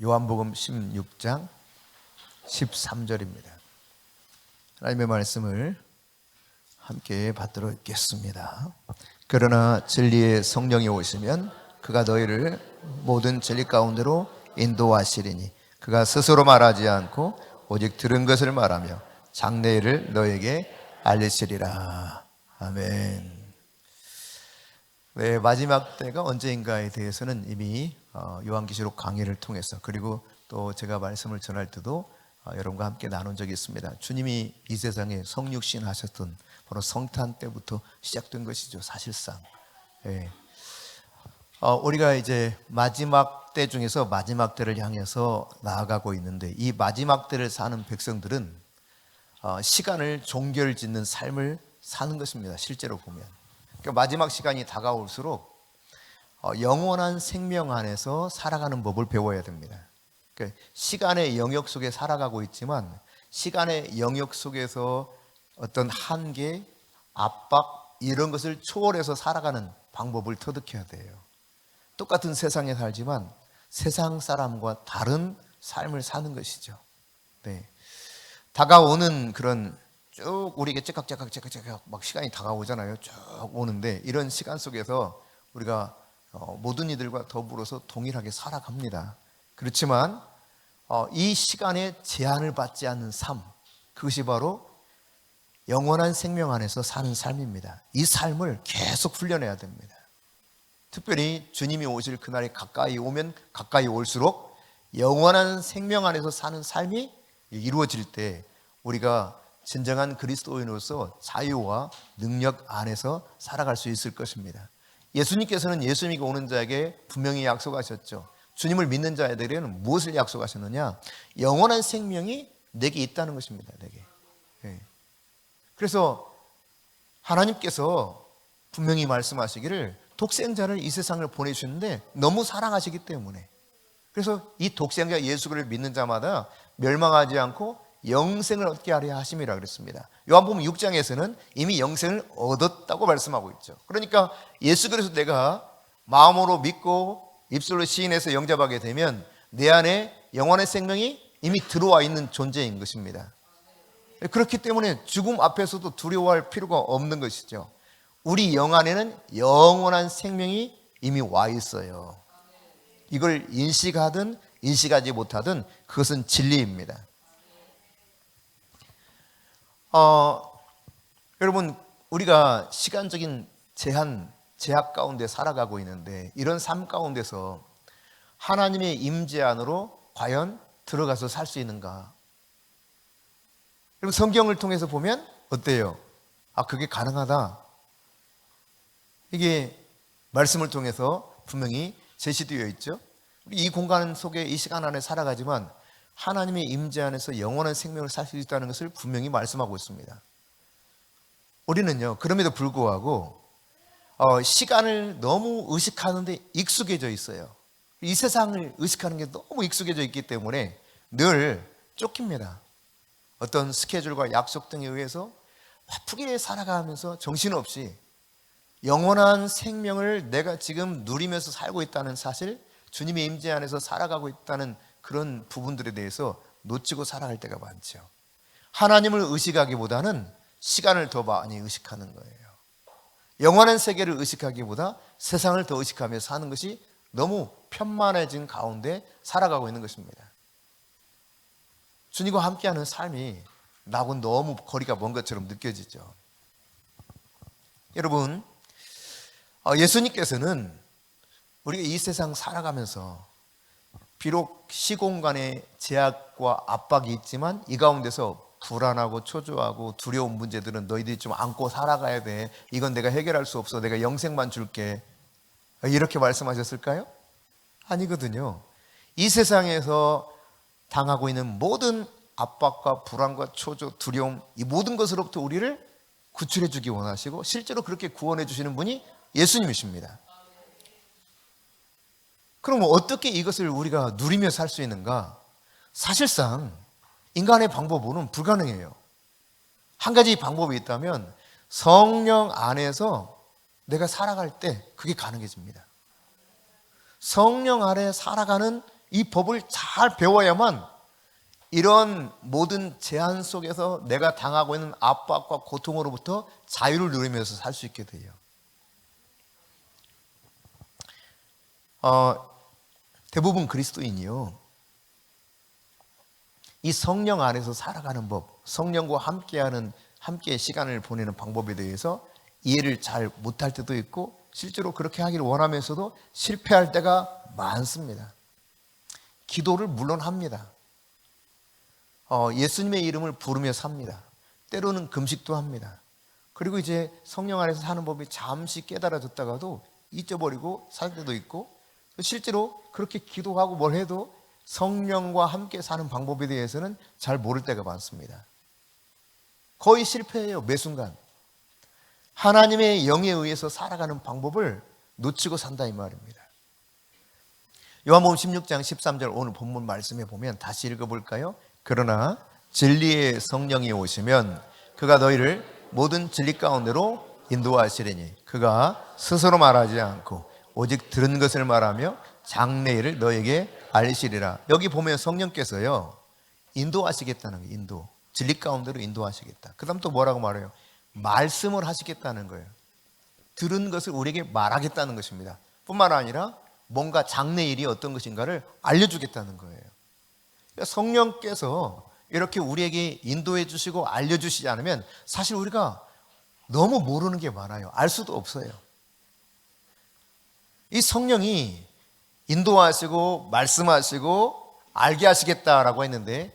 요한복음 16장 13절입니다. 하나님의 말씀을 함께 받도록 읽겠습니다. 그러나 진리의 성령이 오시면 그가 너희를 모든 진리 가운데로 인도하시리니 그가 스스로 말하지 않고 오직 들은 것을 말하며 장래일을 너에게 알리시리라. 아멘. 네, 마지막 때가 언제인가에 대해서는 이미 요한계시록 강의를 통해서, 그리고 또 제가 말씀을 전할 때도 여러분과 함께 나눈 적이 있습니다. 주님이 이 세상에 성육신 하셨던 바로 성탄 때부터 시작된 것이죠, 사실상. 네. 우리가 이제 마지막 때 중에서 마지막 때를 향해서 나아가고 있는데, 이 마지막 때를 사는 백성들은 시간을 종결짓는 삶을 사는 것입니다. 실제로 보면. 그러니까 마지막 시간이 다가올수록 영원한 생명 안에서 살아가는 법을 배워야 됩니다. 그러니까 시간의 영역 속에 살아가고 있지만 시간의 영역 속에서 어떤 한계, 압박 이런 것을 초월해서 살아가는 방법을 터득해야 돼요. 똑같은 세상에 살지만 세상 사람과 다른 삶을 사는 것이죠. 네. 다가오는 그런 쭉 우리에게 째깍째깍 막 시간이 다가오잖아요. 쭉 오는데 이런 시간 속에서 우리가 모든 이들과 더불어서 동일하게 살아갑니다. 그렇지만 이 시간에 제한을 받지 않는 삶, 그것이 바로 영원한 생명 안에서 사는 삶입니다. 이 삶을 계속 훈련해야 됩니다. 특별히 주님이 오실 그날이 가까이 오면 가까이 올수록 영원한 생명 안에서 사는 삶이 이루어질 때 우리가 진정한 그리스도인으로서 자유와 능력 안에서 살아갈 수 있을 것입니다. 예수님께서는 예수님이 오는 자에게 분명히 약속하셨죠. 주님을 믿는 자들에게는 무엇을 약속하셨느냐? 영원한 생명이 내게 있다는 것입니다. 내게. 네. 그래서 하나님께서 분명히 말씀하시기를 독생자를 이 세상을 보내주셨는데 너무 사랑하시기 때문에, 그래서 이 독생자 예수를 믿는 자마다 멸망하지 않고 영생을 얻게 하려 하심이라 그랬습니다. 요한복음 6장에서는 이미 영생을 얻었다고 말씀하고 있죠. 그러니까 예수 그리스도 내가 마음으로 믿고 입술로 시인해서 영접하게 되면 내 안에 영원의 생명이 이미 들어와 있는 존재인 것입니다. 그렇기 때문에 죽음 앞에서도 두려워할 필요가 없는 것이죠. 우리 영 안에는 영원한 생명이 이미 와 있어요. 이걸 인식하든 인식하지 못하든 그것은 진리입니다. 여러분, 우리가 시간적인 제약 가운데 살아가고 있는데 이런 삶 가운데서 하나님의 임재 안으로 과연 들어가서 살 수 있는가? 여러분, 성경을 통해서 보면 어때요? 그게 가능하다. 이게 말씀을 통해서 분명히 제시되어 있죠. 이 공간 속에 이 시간 안에 살아가지만 하나님의 임재 안에서 영원한 생명을 살 수 있다는 것을 분명히 말씀하고 있습니다. 우리는요, 그럼에도 불구하고 시간을 너무 의식하는데 익숙해져 있어요. 이 세상을 의식하는 게 너무 익숙해져 있기 때문에 늘 쫓깁니다. 어떤 스케줄과 약속 등에 의해서 바쁘게 살아가면서 정신없이 영원한 생명을 내가 지금 누리면서 살고 있다는 사실, 주님의 임재 안에서 살아가고 있다는 그런 부분들에 대해서 놓치고 살아갈 때가 많죠. 하나님을 의식하기보다는 시간을 더 많이 의식하는 거예요. 영원한 세계를 의식하기보다 세상을 더 의식하며 사는 것이 너무 편만해진 가운데 살아가고 있는 것입니다. 주님과 함께하는 삶이 나하고는 너무 거리가 먼 것처럼 느껴지죠. 여러분, 예수님께서는 우리가 이 세상 살아가면서 비록 시공간의 제약과 압박이 있지만 이 가운데서 불안하고 초조하고 두려운 문제들은 너희들이 좀 안고 살아가야 돼. 이건 내가 해결할 수 없어. 내가 영생만 줄게. 이렇게 말씀하셨을까요? 아니거든요. 이 세상에서 당하고 있는 모든 압박과 불안과 초조, 두려움, 이 모든 것으로부터 우리를 구출해 주기 원하시고 실제로 그렇게 구원해 주시는 분이 예수님이십니다. 그럼 어떻게 이것을 우리가 누리며 살 수 있는가? 사실상 인간의 방법으로는 불가능해요. 한 가지 방법이 있다면 성령 안에서 내가 살아갈 때 그게 가능해집니다. 성령 아래 살아가는 이 법을 잘 배워야만 이런 모든 제한 속에서 내가 당하고 있는 압박과 고통으로부터 자유를 누리면서 살 수 있게 돼요. 대부분 그리스도인이요, 이 성령 안에서 살아가는 법, 성령과 함께 시간을 보내는 방법에 대해서 이해를 잘 못할 때도 있고, 실제로 그렇게 하기를 원하면서도 실패할 때가 많습니다. 기도를 물론 합니다. 예수님의 이름을 부르며 삽니다. 때로는 금식도 합니다. 그리고 이제 성령 안에서 사는 법이 잠시 깨달아졌다가도 잊어버리고 살 때도 있고, 실제로 그렇게 기도하고 뭘 해도 성령과 함께 사는 방법에 대해서는 잘 모를 때가 많습니다. 거의 실패해요. 매 순간 하나님의 영에 의해서 살아가는 방법을 놓치고 산다 이 말입니다. 요한복음 16장 13절 오늘 본문 말씀에 보면 다시 읽어볼까요? 그러나 진리의 성령이 오시면 그가 너희를 모든 진리 가운데로 인도하시리니 그가 스스로 말하지 않고 오직 들은 것을 말하며 장래일을 너에게 알리시리라. 여기 보면 성령께서요, 인도하시겠다는 거예요. 인도, 진리 가운데로 인도하시겠다. 그 다음 또 뭐라고 말해요? 말씀을 하시겠다는 거예요. 들은 것을 우리에게 말하겠다는 것입니다. 뿐만 아니라 뭔가 장래일이 어떤 것인가를 알려주겠다는 거예요. 그러니까 성령께서 이렇게 우리에게 인도해 주시고 알려주시지 않으면 사실 우리가 너무 모르는 게 많아요. 알 수도 없어요. 이 성령이 인도하시고 말씀하시고 알게 하시겠다라고 했는데,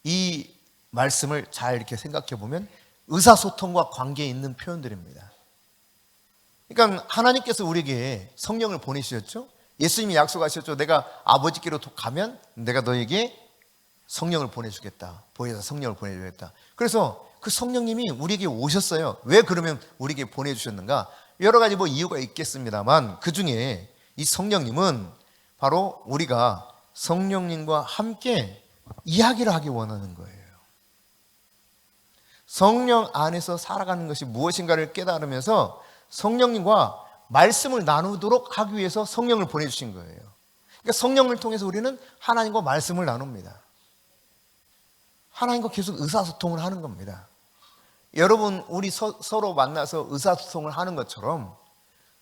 이 말씀을 잘 이렇게 생각해 보면 의사소통과 관계에 있는 표현들입니다. 그러니까 하나님께서 우리에게 성령을 보내주셨죠. 예수님이 약속하셨죠. 내가 아버지께로 가면 내가 너에게 성령을 보내주겠다. 보혜사 성령을 보내주겠다. 그래서 그 성령님이 우리에게 오셨어요. 왜 그러면 우리에게 보내주셨는가? 여러 가지 이유가 있겠습니다만 그 중에 이 성령님은 바로 우리가 성령님과 함께 이야기를 하기 원하는 거예요. 성령 안에서 살아가는 것이 무엇인가를 깨달으면서 성령님과 말씀을 나누도록 하기 위해서 성령을 보내주신 거예요. 그러니까 성령을 통해서 우리는 하나님과 말씀을 나눕니다. 하나님과 계속 의사소통을 하는 겁니다. 여러분, 우리 서로 만나서 의사소통을 하는 것처럼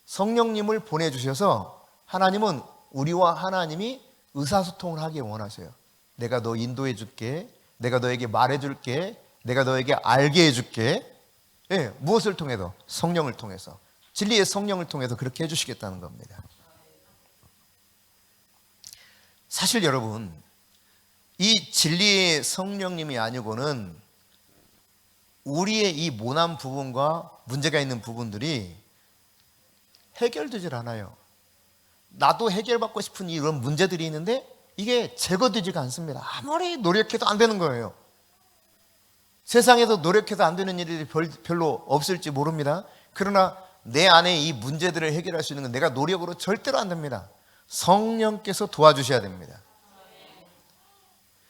성령님을 보내주셔서 하나님은 우리와 하나님이 의사소통을 하기 원하세요. 내가 너 인도해 줄게, 내가 너에게 말해 줄게, 내가 너에게 알게 해 줄게. 예, 무엇을 통해서? 성령을 통해서, 진리의 성령을 통해서 그렇게 해주시겠다는 겁니다. 사실 여러분, 이 진리의 성령님이 아니고는 우리의 이 모난 부분과 문제가 있는 부분들이 해결되질 않아요. 나도 해결받고 싶은 이런 문제들이 있는데 이게 제거되지가 않습니다. 아무리 노력해도 안 되는 거예요. 세상에서 노력해도 안 되는 일이 별로 없을지 모릅니다. 그러나 내 안에 이 문제들을 해결할 수 있는 건 내가 노력으로 절대로 안 됩니다. 성령께서 도와주셔야 됩니다.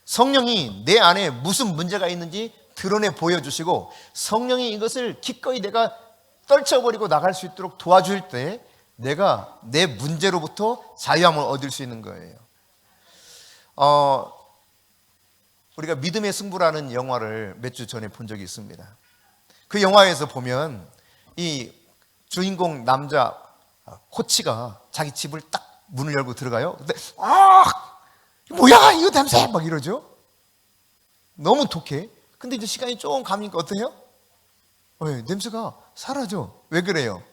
성령이 내 안에 무슨 문제가 있는지 드러내 보여주시고, 성령이 이것을 기꺼이 내가 떨쳐버리고 나갈 수 있도록 도와줄 때 내가 내 문제로부터 자유함을 얻을 수 있는 거예요. 우리가 믿음의 승부라는 영화를 몇 주 전에 본 적이 있습니다. 그 영화에서 보면 이 주인공 남자 코치가 자기 집을 딱 문을 열고 들어가요. 근데 뭐야 이거 냄새 막 이러죠. 너무 독해. 근데 이제 시간이 조금 가니까 어때요? 냄새가 사라져. 왜 그래요?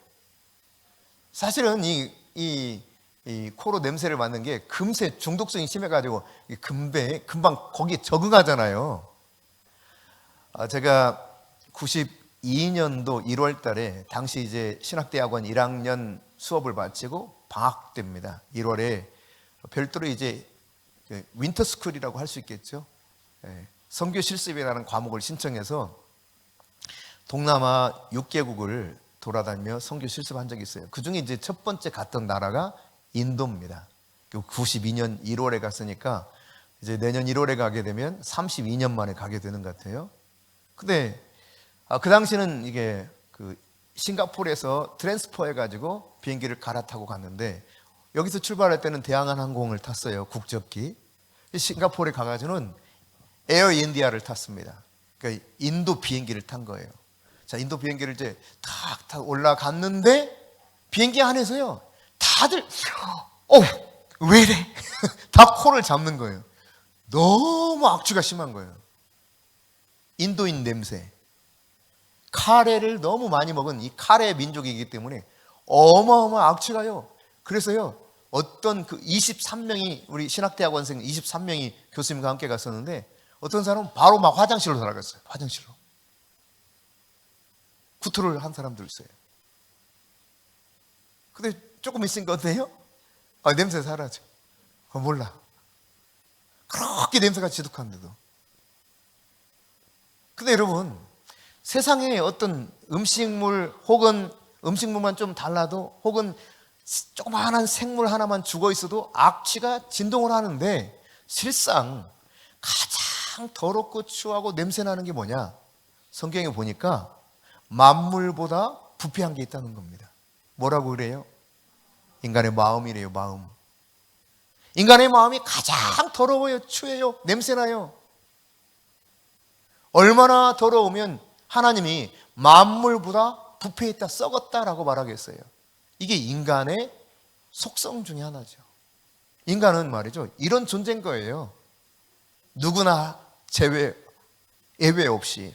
사실은 이 코로 냄새를 맡는 게 금세 중독성이 심해가지고 금방 거기에 적응하잖아요. 제가 92년도 1월 달에 당시 이제 신학대학원 1학년 수업을 마치고 방학 때입니다. 1월에 별도로 이제 윈터스쿨이라고 할 수 있겠죠. 선교 실습이라는 과목을 신청해서 동남아 6개국을 돌아다니며 선교 실습한 적이 있어요. 그 중에 이제 첫 번째 갔던 나라가 인도입니다. 92년 1월에 갔으니까 이제 내년 1월에 가게 되면 32년 만에 가게 되는 것 같아요. 근데 그 당시는 이게 싱가포르에서 트랜스퍼 해가지고 비행기를 갈아타고 갔는데 여기서 출발할 때는 대한항 항공을 탔어요. 국적기. 싱가포르에 가가지고는 에어 인디아를 탔습니다. 그러니까 인도 비행기를 탄 거예요. 자, 인도 비행기를 이제 탁 올라갔는데 비행기 안에서요, 다들 왜 이래? 다 코를 잡는 거예요. 너무 악취가 심한 거예요. 인도인 냄새. 카레를 너무 많이 먹은 이 카레 민족이기 때문에 어마어마한 악취가요. 그래서요, 어떤 그 23명이, 우리 신학대학원생 23명이 교수님과 함께 갔었는데, 어떤 사람은 바로 막 화장실로 들어갔어요. 화장실로. 구토를 한 사람도 있어요. 근데 조금 있으니까 어때요? 냄새 사라져. 몰라. 그렇게 냄새가 지독한데도. 근데 여러분, 세상에 어떤 음식물 혹은 음식물만 좀 달라도, 혹은 조그마한 생물 하나만 죽어 있어도 악취가 진동을 하는데, 실상 가장 더럽고 추하고 냄새나는 게 뭐냐? 성경에 보니까 만물보다 부패한 게 있다는 겁니다. 뭐라고 그래요? 인간의 마음이래요. 마음. 인간의 마음이 가장 더러워요. 추해요. 냄새나요. 얼마나 더러우면 하나님이 만물보다 부패했다, 썩었다라고 말하겠어요. 이게 인간의 속성 중에 하나죠. 인간은 말이죠, 이런 존재인 거예요. 누구나 예외 없이.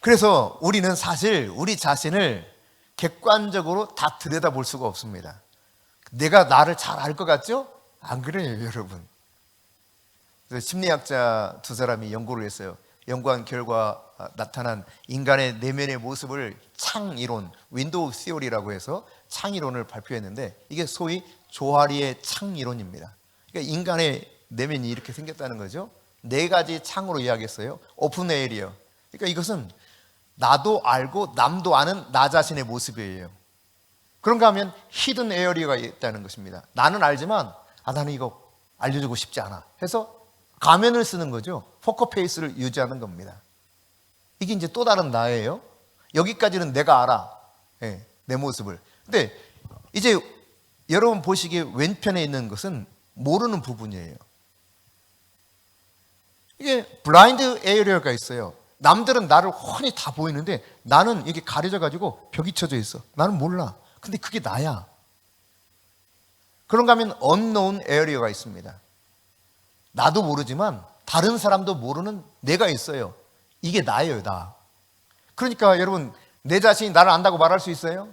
그래서 우리는 사실 우리 자신을 객관적으로 다 들여다볼 수가 없습니다. 내가 나를 잘 알 것 같죠? 안 그래요, 여러분. 그래서 심리학자 두 사람이 연구를 했어요. 연구한 결과 나타난 인간의 내면의 모습을 창이론, 윈도우 시오리라고 해서 창이론을 발표했는데, 이게 소위 조하리의 창이론입니다. 그러니까 인간의 내면이 이렇게 생겼다는 거죠. 4가지 창으로 이야기했어요. 오픈 에어리어. 그러니까 이것은 나도 알고 남도 아는 나 자신의 모습이에요. 그런가 하면 히든 에어리어가 있다는 것입니다. 나는 알지만 나는 이거 알려주고 싶지 않아 해서 가면을 쓰는 거죠. 포커페이스를 유지하는 겁니다. 이게 이제 또 다른 나예요. 여기까지는 내가 알아. 내 모습을. 근데 이제 여러분 보시기에 왼편에 있는 것은 모르는 부분이에요. 이게 블라인드 에어리어가 있어요. 남들은 나를 훤히 다 보이는데 나는 이게 가려져가지고 벽이 쳐져 있어. 나는 몰라. 근데 그게 나야. 그런가 하면 언노운 에어리어가 있습니다. 나도 모르지만 다른 사람도 모르는 내가 있어요. 이게 나예요, 나. 그러니까 여러분, 내 자신이 나를 안다고 말할 수 있어요?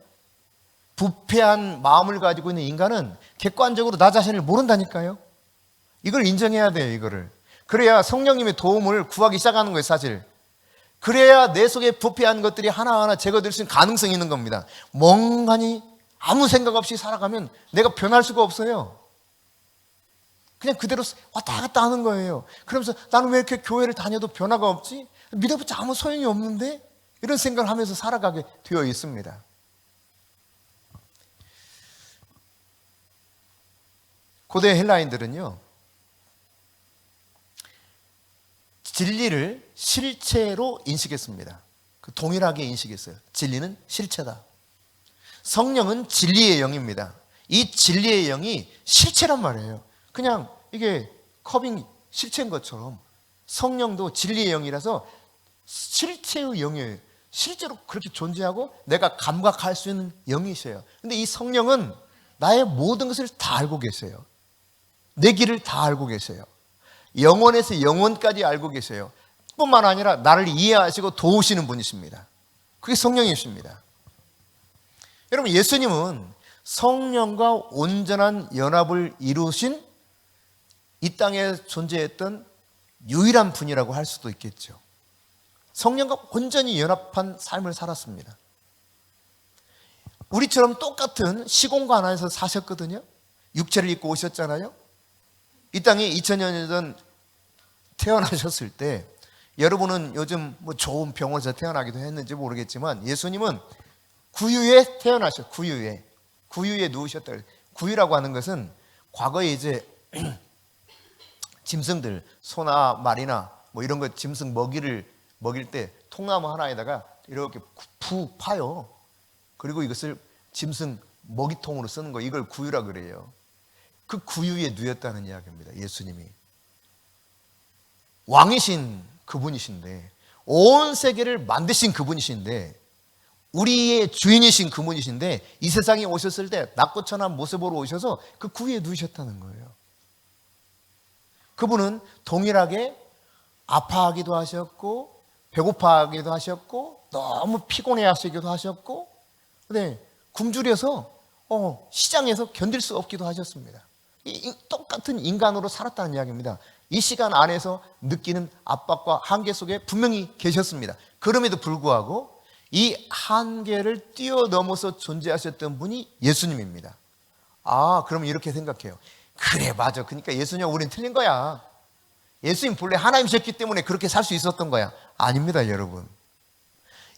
부패한 마음을 가지고 있는 인간은 객관적으로 나 자신을 모른다니까요. 이걸 인정해야 돼요, 이거를. 그래야 성령님의 도움을 구하기 시작하는 거예요, 사실. 그래야 내 속에 부패한 것들이 하나하나 제거될 수 있는 가능성이 있는 겁니다. 멍하니 아무 생각 없이 살아가면 내가 변할 수가 없어요. 그냥 그대로 왔다 갔다 하는 거예요. 그러면서 나는 왜 이렇게 교회를 다녀도 변화가 없지? 믿어봤자 아무 소용이 없는데? 이런 생각을 하면서 살아가게 되어 있습니다. 고대 헬라인들은요, 진리를 실체로 인식했습니다. 동일하게 인식했어요. 진리는 실체다. 성령은 진리의 영입니다. 이 진리의 영이 실체란 말이에요. 그냥 이게 컵이 실체인 것처럼 성령도 진리의 영이라서 실체의 영이에요. 실제로 그렇게 존재하고 내가 감각할 수 있는 영이셔요. 근데 이 성령은 나의 모든 것을 다 알고 계세요. 내 길을 다 알고 계세요. 영원에서 영원까지 알고 계세요. 뿐만 아니라 나를 이해하시고 도우시는 분이십니다. 그게 성령이십니다. 여러분, 예수님은 성령과 온전한 연합을 이루신 이 땅에 존재했던 유일한 분이라고 할 수도 있겠죠. 성령과 온전히 연합한 삶을 살았습니다. 우리처럼 똑같은 시공간 안에서 사셨거든요. 육체를 입고 오셨잖아요. 이 땅에 2000년 전 태어나셨을 때, 여러분은 요즘 뭐 좋은 병원에서 태어나기도 했는지 모르겠지만 예수님은 구유에 태어나셨어요. 구유에 누우셨다. 구유라고 하는 것은 과거에 이제 짐승들, 소나 말이나 뭐 이런 거 짐승 먹일 때 통나무 하나에다가 이렇게 푹 파요. 그리고 이것을 짐승 먹이통으로 쓰는 거, 이걸 구유라 그래요. 그 구유에 누였다는 이야기입니다. 예수님이 왕이신 그분이신데, 온 세계를 만드신 그분이신데, 우리의 주인이신 그분이신데, 이 세상에 오셨을 때 낮고 천한 모습으로 오셔서 그 구유에 누우셨다는 거예요. 그분은 동일하게 아파하기도 하셨고, 배고파하기도 하셨고, 너무 피곤해 하시기도 하셨고, 근데 굶주려서 시장에서 견딜 수 없기도 하셨습니다. 똑같은 인간으로 살았다는 이야기입니다. 이 시간 안에서 느끼는 압박과 한계 속에 분명히 계셨습니다. 그럼에도 불구하고 이 한계를 뛰어넘어서 존재하셨던 분이 예수님입니다. 그럼 이렇게 생각해요. 그래, 맞아. 그러니까 예수님, 우린 틀린 거야. 예수님 본래 하나님이셨기 때문에 그렇게 살 수 있었던 거야. 아닙니다, 여러분.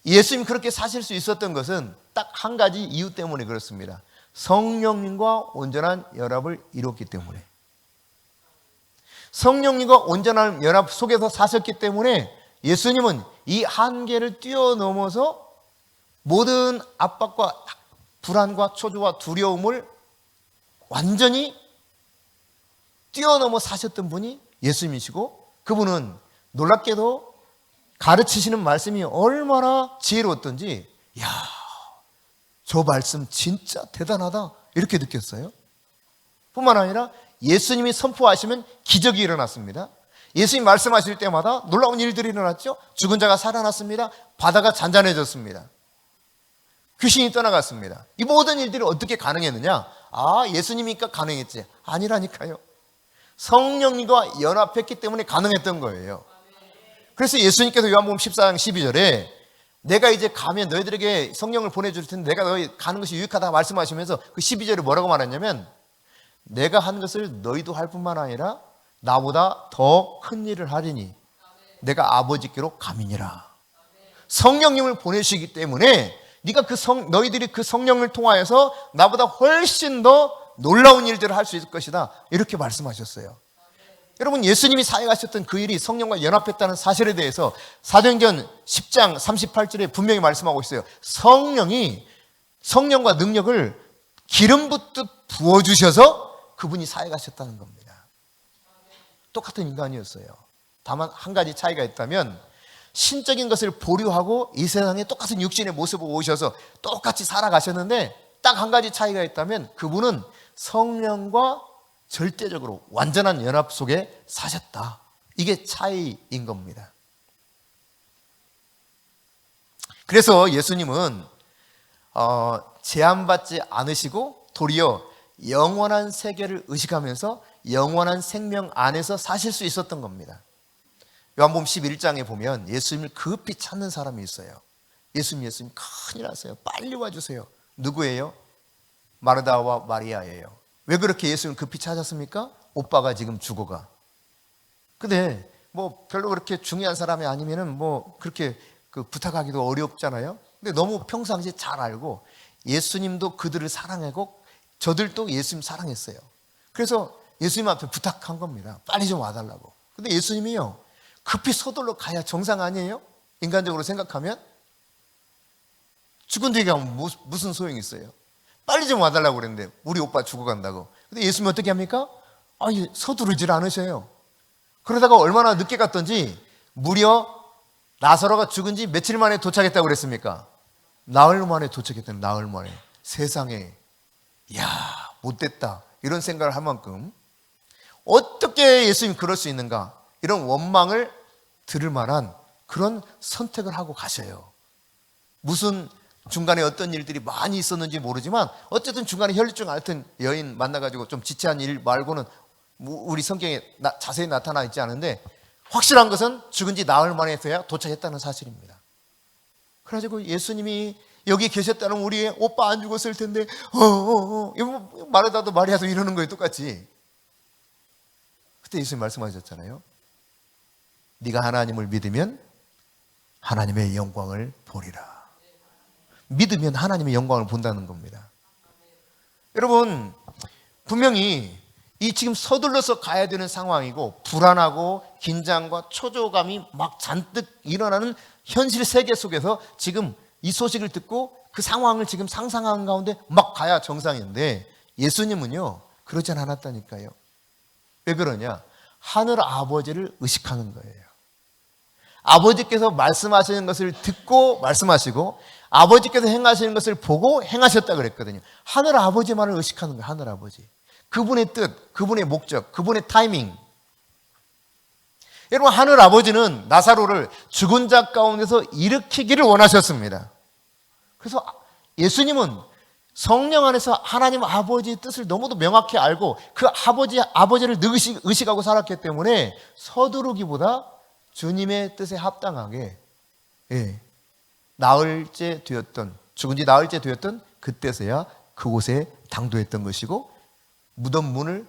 예수님 그렇게 사실 수 있었던 것은 딱 한 가지 이유 때문에 그렇습니다. 성령님과 온전한 연합을 이뤘기 때문에. 성령님과 온전한 연합 속에서 사셨기 때문에 예수님은 이 한계를 뛰어넘어서 모든 압박과 불안과 초조와 두려움을 완전히 뛰어넘어 사셨던 분이 예수님이시고, 그분은 놀랍게도 가르치시는 말씀이 얼마나 지혜로웠던지, 저 말씀 진짜 대단하다, 이렇게 느꼈어요. 뿐만 아니라 예수님이 선포하시면 기적이 일어났습니다. 예수님 말씀하실 때마다 놀라운 일들이 일어났죠. 죽은 자가 살아났습니다. 바다가 잔잔해졌습니다. 귀신이 떠나갔습니다. 이 모든 일들이 어떻게 가능했느냐? 예수님이니까 가능했지. 아니라니까요. 성령님과 연합했기 때문에 가능했던 거예요. 그래서 예수님께서 요한복음 14장 12절에 내가 이제 가면 너희들에게 성령을 보내줄 텐데 내가 너희 가는 것이 유익하다 말씀하시면서 그 12절에 뭐라고 말했냐면, 내가 한 것을 너희도 할 뿐만 아니라 나보다 더 큰 일을 하리니 내가 아버지께로 가미니라. 성령님을 보내시기 때문에 너희들이 그 성령을 통하여서 나보다 훨씬 더 놀라운 일들을 할 수 있을 것이다, 이렇게 말씀하셨어요. 여러분, 예수님이 사역하셨던 그 일이 성령과 연합했다는 사실에 대해서 사도행전 10장 38절에 분명히 말씀하고 있어요. 성령이 성령과 능력을 기름 붓듯 부어주셔서 그분이 사역하셨다는 겁니다. 똑같은 인간이었어요. 다만 한 가지 차이가 있다면, 신적인 것을 보류하고 이 세상에 똑같은 육신의 모습으로 오셔서 똑같이 살아가셨는데, 딱 한 가지 차이가 있다면 그분은 성령과 절대적으로 완전한 연합 속에 사셨다. 이게 차이인 겁니다. 그래서 예수님은 제한받지 않으시고 도리어 영원한 세계를 의식하면서 영원한 생명 안에서 사실 수 있었던 겁니다. 요한복음 11장에 보면 예수님을 급히 찾는 사람이 있어요. 예수님 큰일 났어요. 빨리 와주세요. 누구예요? 마르다와 마리아예요. 왜 그렇게 예수님을 급히 찾았습니까? 오빠가 지금 죽어가. 근데 별로 그렇게 중요한 사람이 아니면은 그렇게 부탁하기도 어렵잖아요. 근데 너무 평상시에 잘 알고 예수님도 그들을 사랑하고 저들도 예수님 사랑했어요. 그래서 예수님 앞에 부탁한 겁니다. 빨리 좀 와달라고. 근데 예수님이요, 급히 서둘러 가야 정상 아니에요? 인간적으로 생각하면 죽은 뒤에 가면 무슨 소용이 있어요? 빨리 좀 와달라고 그랬는데 우리 오빠 죽어간다고. 근데 예수님이 어떻게 합니까? 서두르질 않으셔요. 그러다가 얼마나 늦게 갔던지 무려 나사로가 죽은 지 며칠 만에 도착했다고 그랬습니까? 나흘 만에 도착했다는, 나흘 만에. 세상에, 못됐다, 이런 생각을 할 만큼 어떻게 예수님이 그럴 수 있는가, 이런 원망을 들을 만한 그런 선택을 하고 가셔요. 무슨 중간에 어떤 일들이 많이 있었는지 모르지만 어쨌든 중간에 혈류증 앓던 여인 만나가지고 좀 지체한 일 말고는 우리 성경에 자세히 나타나 있지 않은데, 확실한 것은 죽은 지 나흘 만에서야 도착했다는 사실입니다. 그래가지고 예수님이 여기 계셨다는 우리 오빠 안 죽었을 텐데 마르다도 마리아도 이러는 거예요, 똑같이. 그때 예수님 말씀하셨잖아요. 네가 하나님을 믿으면 하나님의 영광을 보리라. 믿으면 하나님의 영광을 본다는 겁니다. 여러분, 분명히 이 지금 서둘러서 가야 되는 상황이고 불안하고 긴장과 초조감이 막 잔뜩 일어나는 현실 세계 속에서 지금 이 소식을 듣고 그 상황을 지금 상상하는 가운데 막 가야 정상인데 예수님은요 그러지 않았다니까요. 왜 그러냐? 하늘 아버지를 의식하는 거예요. 아버지께서 말씀하시는 것을 듣고 말씀하시고 아버지께서 행하시는 것을 보고 행하셨다 그랬거든요. 하늘 아버지만을 의식하는 거예요. 하늘 아버지. 그분의 뜻, 그분의 목적, 그분의 타이밍. 여러분, 하늘 아버지는 나사로를 죽은 자 가운데서 일으키기를 원하셨습니다. 그래서 예수님은 성령 안에서 하나님 아버지의 뜻을 너무도 명확히 알고 그 아버지를 의식하고 살았기 때문에 서두르기보다 주님의 뜻에 합당하게 나흘째 되었던, 죽은 지 나흘째 되었던 그때서야 그곳에 당도했던 것이고 무덤 문을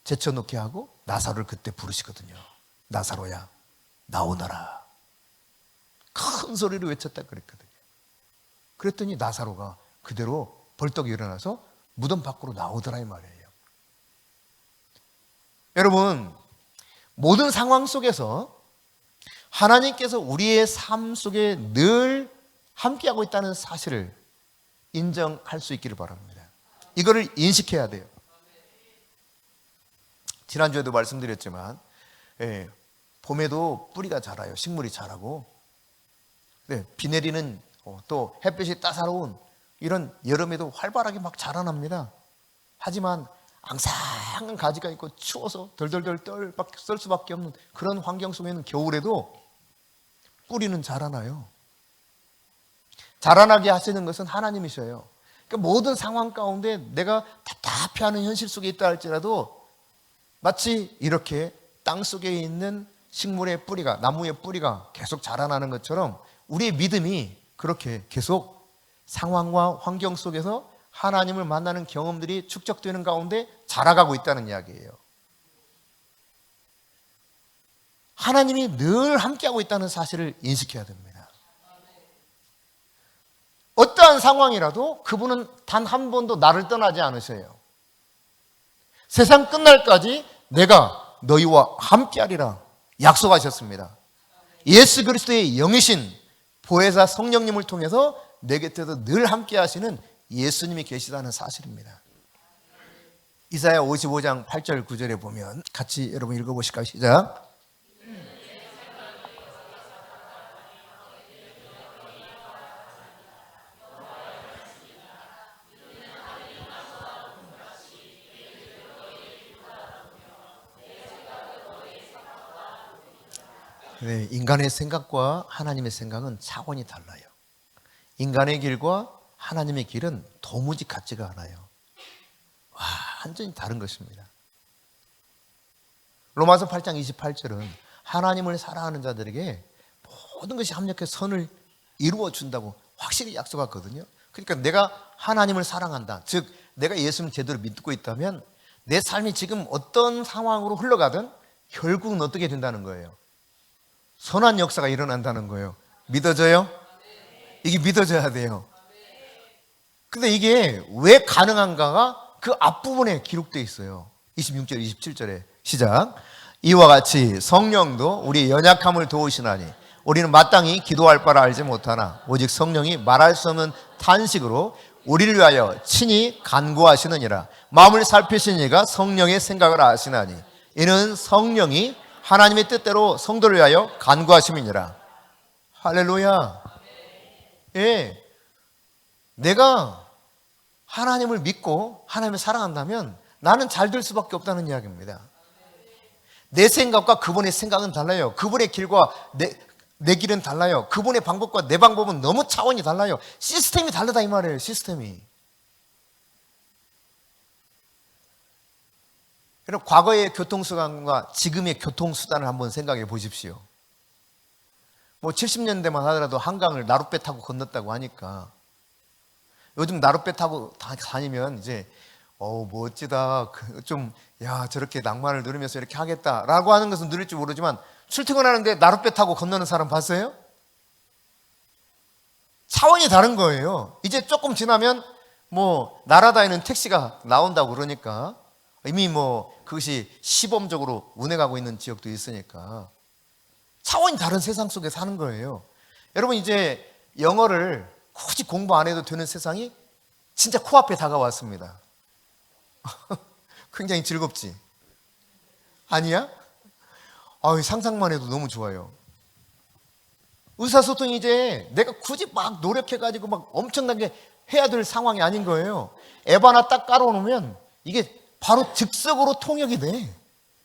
제쳐놓게 하고 나사로를 그때 부르시거든요. 나사로야 나오너라. 큰 소리로 외쳤다 그랬거든요. 그랬더니 나사로가 그대로 벌떡 일어나서 무덤 밖으로 나오더라 이 말이에요. 여러분, 모든 상황 속에서 하나님께서 우리의 삶 속에 늘 함께하고 있다는 사실을 인정할 수 있기를 바랍니다. 이거를 인식해야 돼요. 지난주에도 말씀드렸지만 봄에도 뿌리가 자라요. 식물이 자라고. 비 내리는 또 햇빛이 따사로운 이런 여름에도 활발하게 막 자라납니다. 하지만 앙상한 가지가 있고 추워서 덜덜덜 떨 수밖에 없는 그런 환경 속에는 겨울에도 뿌리는 자라나요. 자라나게 하시는 것은 하나님이셔요. 그러니까 모든 상황 가운데 내가 답답해하는 현실 속에 있다 할지라도 마치 이렇게 땅 속에 있는 식물의 뿌리가, 나무의 뿌리가 계속 자라나는 것처럼 우리의 믿음이 그렇게 계속 상황과 환경 속에서 하나님을 만나는 경험들이 축적되는 가운데 자라가고 있다는 이야기예요. 하나님이 늘 함께하고 있다는 사실을 인식해야 됩니다. 어떠한 상황이라도 그분은 단 한 번도 나를 떠나지 않으셔요. 세상 끝날까지 내가 너희와 함께하리라 약속하셨습니다. 예수 그리스도의 영이신 보혜사 성령님을 통해서 내 곁에도 늘 함께하시는 예수님이 계시다는 사실입니다. 이사야 55장 8절 9절에 보면 같이 여러분 읽어보실까요? 시작. 네, 인간의 생각과 하나님의 생각은 차원이 달라요. 인간의 길과 하나님의 길은 도무지 같지가 않아요. 완전히 다른 것입니다. 로마서 8장 28절은 하나님을 사랑하는 자들에게 모든 것이 합력해 선을 이루어 준다고 확실히 약속하거든요. 그러니까 내가 하나님을 사랑한다. 즉 내가 예수님을 제대로 믿고 있다면 내 삶이 지금 어떤 상황으로 흘러가든 결국은 어떻게 된다는 거예요? 선한 역사가 일어난다는 거예요. 믿어져요? 이게 믿어져야 돼요. 근데 이게 왜 가능한가가 그 앞부분에 기록되어 있어요. 26절, 27절에 시작. 이와 같이 성령도 우리의 연약함을 도우시나니 우리는 마땅히 기도할 바라 알지 못하나 오직 성령이 말할 수 없는 탄식으로 우리를 위하여 친히 간구하시느니라. 마음을 살피신 이가 성령의 생각을 아시나니 이는 성령이 하나님의 뜻대로 성도를 위하여 간구하심이니라. 할렐루야. 예, 내가 하나님을 믿고 하나님을 사랑한다면 나는 잘 될 수밖에 없다는 이야기입니다. 내 생각과 그분의 생각은 달라요. 그분의 길과 내 길은 달라요. 그분의 방법과 내 방법은 너무 차원이 달라요. 시스템이 다르다 이 말이에요. 시스템이. 여러분, 과거의 교통수단과 지금의 교통수단을 한번 생각해 보십시오. 뭐 70년대만 하더라도 한강을 나룻배 타고 건넜다고 하니까 요즘 나룻배 타고 다니면 이제 멋지다. 야, 저렇게 낭만을 누리면서 이렇게 하겠다라고 하는 것은 누릴지 모르지만 출퇴근하는데 나룻배 타고 건너는 사람 봤어요? 차원이 다른 거예요. 이제 조금 지나면 뭐 날아다니는 택시가 나온다고 그러니까 이미 뭐 그것이 시범적으로 운행하고 있는 지역도 있으니까 차원이 다른 세상 속에 사는 거예요. 여러분 이제 영어를 굳이 공부 안 해도 되는 세상이 진짜 코앞에 다가왔습니다. 굉장히 즐겁지? 아니야? 상상만 해도 너무 좋아요. 의사소통이 이제 내가 굳이 막 노력해가지고 막 엄청나게 해야 될 상황이 아닌 거예요. 앱 하나 딱 깔아놓으면 이게 바로 즉석으로 통역이 돼.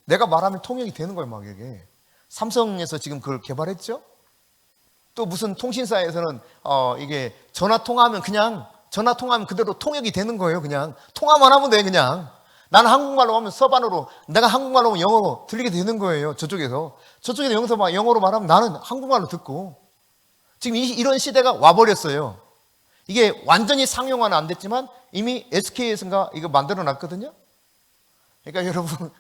내가 말하면 통역이 되는 거예요, 막 이게. 삼성에서 지금 그걸 개발했죠? 또 무슨 통신사에서는 이게 전화 통화하면 그대로 통역이 되는 거예요. 그냥 통화만 하면 돼. 그냥 나는 한국말로 하면 서반으로, 내가 한국말로 하면 영어로 들리게 되는 거예요. 저쪽에서 여기서 막 영어로 말하면 나는 한국말로 듣고. 지금 이런 시대가 와버렸어요. 이게 완전히 상용화는 안 됐지만 이미 SK에서인가 이거 만들어 놨거든요. 그러니까 여러분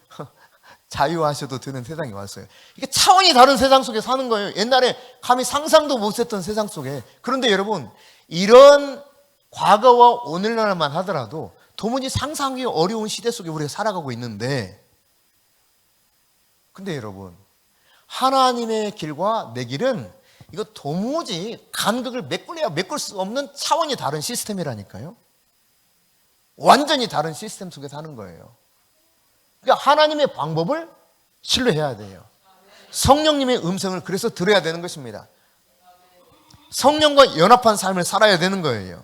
자유하셔도 되는 세상이 왔어요. 이게 차원이 다른 세상 속에 사는 거예요. 옛날에 감히 상상도 못했던 세상 속에. 그런데 여러분, 이런 과거와 오늘날만 하더라도 도무지 상상하기 어려운 시대 속에 우리가 살아가고 있는데, 근데 여러분, 하나님의 길과 내 길은 이거 도무지 간극을 메꿀래야 메꿀 수 없는 차원이 다른 시스템이라니까요. 완전히 다른 시스템 속에 사는 거예요. 그러니까 하나님의 방법을 신뢰해야 돼요. 성령님의 음성을 그래서 들어야 되는 것입니다. 성령과 연합한 삶을 살아야 되는 거예요.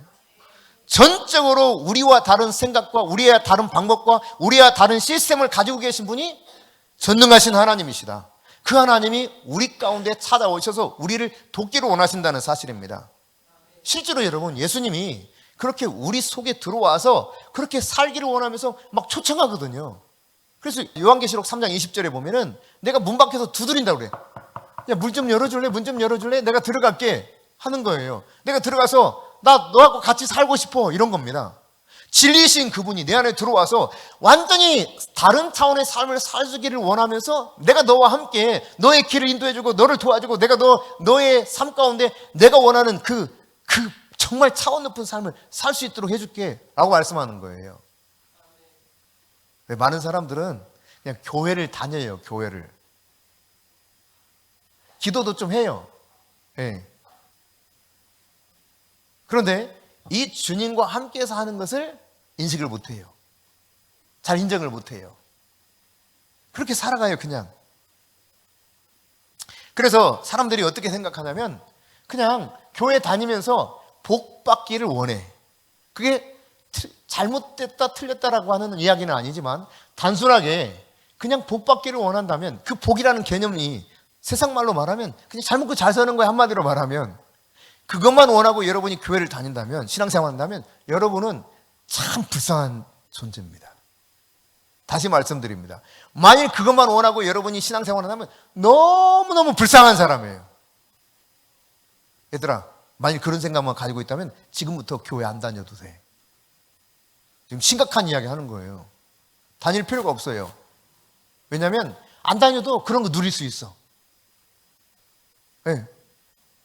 전적으로 우리와 다른 생각과 우리와 다른 방법과 우리와 다른 시스템을 가지고 계신 분이 전능하신 하나님이시다. 그 하나님이 우리 가운데 찾아오셔서 우리를 돕기를 원하신다는 사실입니다. 실제로 여러분, 예수님이 그렇게 우리 속에 들어와서 그렇게 살기를 원하면서 막 초청하거든요. 그래서 요한계시록 3장 20절에 보면은 내가 문 밖에서 두드린다고 그래. 야, 문 좀 열어줄래? 문 좀 열어줄래? 내가 들어갈게 하는 거예요. 내가 들어가서 나 너하고 같이 살고 싶어, 이런 겁니다. 진리이신 그분이 내 안에 들어와서 완전히 다른 차원의 삶을 살기를 원하면서 내가 너와 함께 너의 길을 인도해주고 너를 도와주고 내가 너의 삶 가운데 내가 원하는 그 정말 차원 높은 삶을 살 수 있도록 해줄게 라고 말씀하는 거예요. 많은 사람들은 그냥 교회를 다녀요. 교회를. 기도도 좀 해요. 네. 그런데 이 주님과 함께해서 하는 것을 인식을 못해요. 잘 인정을 못해요. 그렇게 살아가요, 그냥. 그래서 사람들이 어떻게 생각하냐면 그냥 교회 다니면서 복 받기를 원해. 그게 잘못됐다 틀렸다라고 하는 이야기는 아니지만 단순하게 그냥 복 받기를 원한다면 그 복이라는 개념이 세상 말로 말하면 그냥 잘 먹고 잘 사는 거에 한마디로 말하면 그것만 원하고 여러분이 교회를 다닌다면, 신앙생활 한다면 여러분은 참 불쌍한 존재입니다. 다시 말씀드립니다. 만일 그것만 원하고 여러분이 신앙생활을 하면 너무너무 불쌍한 사람이에요. 얘들아, 만일 그런 생각만 가지고 있다면 지금부터 교회 안 다녀도 돼. 지금 심각한 이야기 하는 거예요. 다닐 필요가 없어요. 왜냐하면 안 다녀도 그런 거 누릴 수 있어. 네.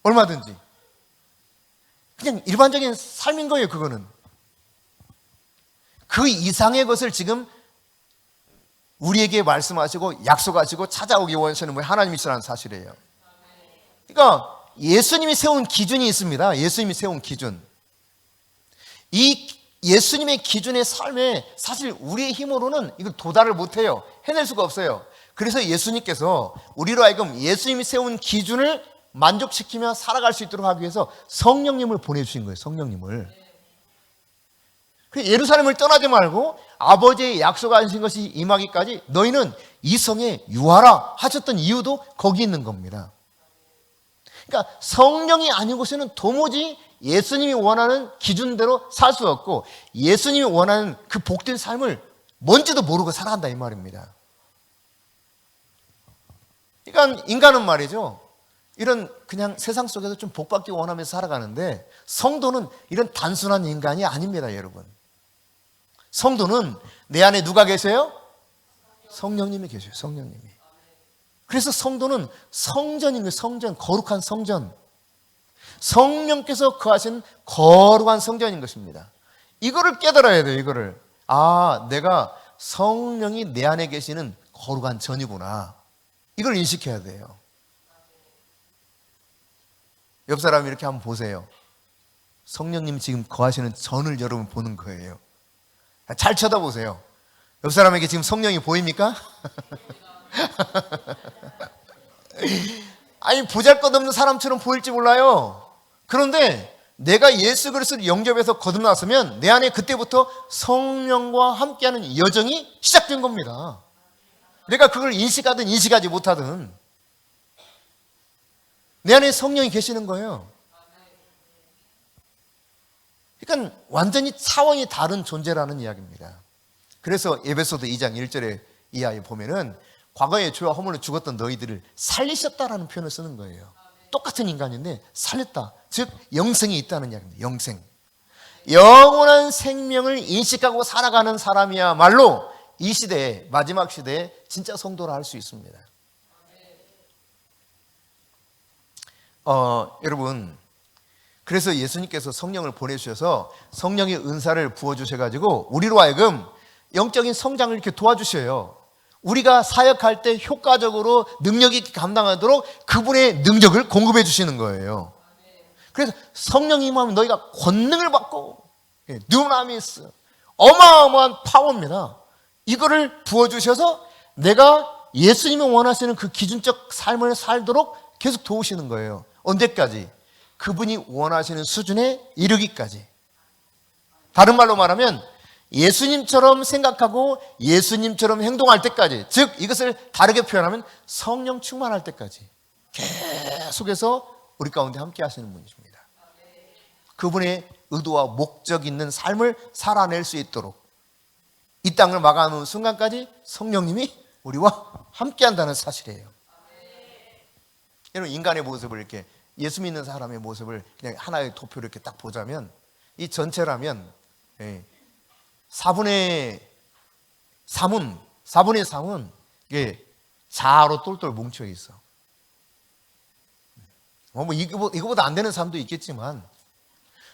얼마든지. 그냥 일반적인 삶인 거예요, 그거는. 그 이상의 것을 지금 우리에게 말씀하시고 약속하시고 찾아오기 원하시는 분이 하나님이시라는 사실이에요. 그러니까 예수님이 세운 기준이 있습니다. 예수님이 세운 기준. 이 예수님의 기준의 삶에 사실 우리의 힘으로는 이걸 도달을 못해요. 해낼 수가 없어요. 그래서 예수님께서 우리로 하여금 예수님이 세운 기준을 만족시키며 살아갈 수 있도록 하기 위해서 성령님을 보내주신 거예요. 성령님을. 예루살렘을 떠나지 말고 아버지의 약속하신 것이 임하기까지 너희는 이 성에 유하라 하셨던 이유도 거기 있는 겁니다. 그러니까 성령이 아닌 곳에는 도무지 예수님이 원하는 기준대로 살 수 없고 예수님이 원하는 그 복된 삶을 뭔지도 모르고 살아간다 이 말입니다. 그러니까 인간은 말이죠, 이런 그냥 세상 속에서 좀 복받기 원하면서 살아가는데 성도는 이런 단순한 인간이 아닙니다, 여러분. 성도는 내 안에 누가 계세요? 성령님이 계셔요. 성령님이. 그래서 성도는 성전인 거예요. 성전, 거룩한 성전. 성령께서 거하신 거룩한 성전인 것입니다. 이거를 깨달아야 돼요. 이거를. 아, 내가 성령이 내 안에 계시는 거룩한 전이구나. 이걸 인식해야 돼요. 옆 사람 이렇게 한번 보세요. 성령님 지금 거하시는 전을 여러분 보는 거예요. 잘 쳐다보세요. 옆 사람에게 지금 성령이 보입니까? 아니, 보잘것없는 사람처럼 보일지 몰라요. 그런데 내가 예수 그리스도를 영접해서 거듭났으면 내 안에 그때부터 성령과 함께하는 여정이 시작된 겁니다. 내가 그걸 인식하든 인식하지 못하든 내 안에 성령이 계시는 거예요. 그러니까 완전히 차원이 다른 존재라는 이야기입니다. 그래서 에베소서 2장 1절에 이 아이 보면은 과거에 죄와 허물로 죽었던 너희들을 살리셨다라는 표현을 쓰는 거예요. 똑같은 인간인데 살렸다. 즉 영생이 있다는 이야기입니다. 영생. 영원한 생명을 인식하고 살아가는 사람이야말로 이 시대에, 마지막 시대에 진짜 성도라 할 수 있습니다. 여러분, 그래서 예수님께서 성령을 보내주셔서 성령의 은사를 부어주셔가지고 우리로 하여금 영적인 성장을 이렇게 도와주셔요. 우리가 사역할 때 효과적으로 능력 있게 감당하도록 그분의 능력을 공급해 주시는 거예요. 그래서 성령이 임하면 너희가 권능을 받고, 두나미스, 어마어마한 파워입니다. 이거를 부어주셔서 내가 예수님이 원하시는 그 기준적 삶을 살도록 계속 도우시는 거예요. 언제까지? 그분이 원하시는 수준에 이르기까지. 다른 말로 말하면 예수님처럼 생각하고 예수님처럼 행동할 때까지, 즉 이것을 다르게 표현하면 성령 충만할 때까지 계속해서 우리 가운데 함께 하시는 분이십니다. 그분의 의도와 목적 있는 삶을 살아낼 수 있도록 이 땅을 막아놓은 순간까지 성령님이 우리와 함께 한다는 사실이에요. 여러분, 인간의 모습을 이렇게, 예수 믿는 사람의 모습을 그냥 하나의 도표로 이렇게 딱 보자면, 이 전체라면 4분의 3은 이게 자아로 똘똘 뭉쳐 있어. 이거보다 안 되는 사람도 있겠지만,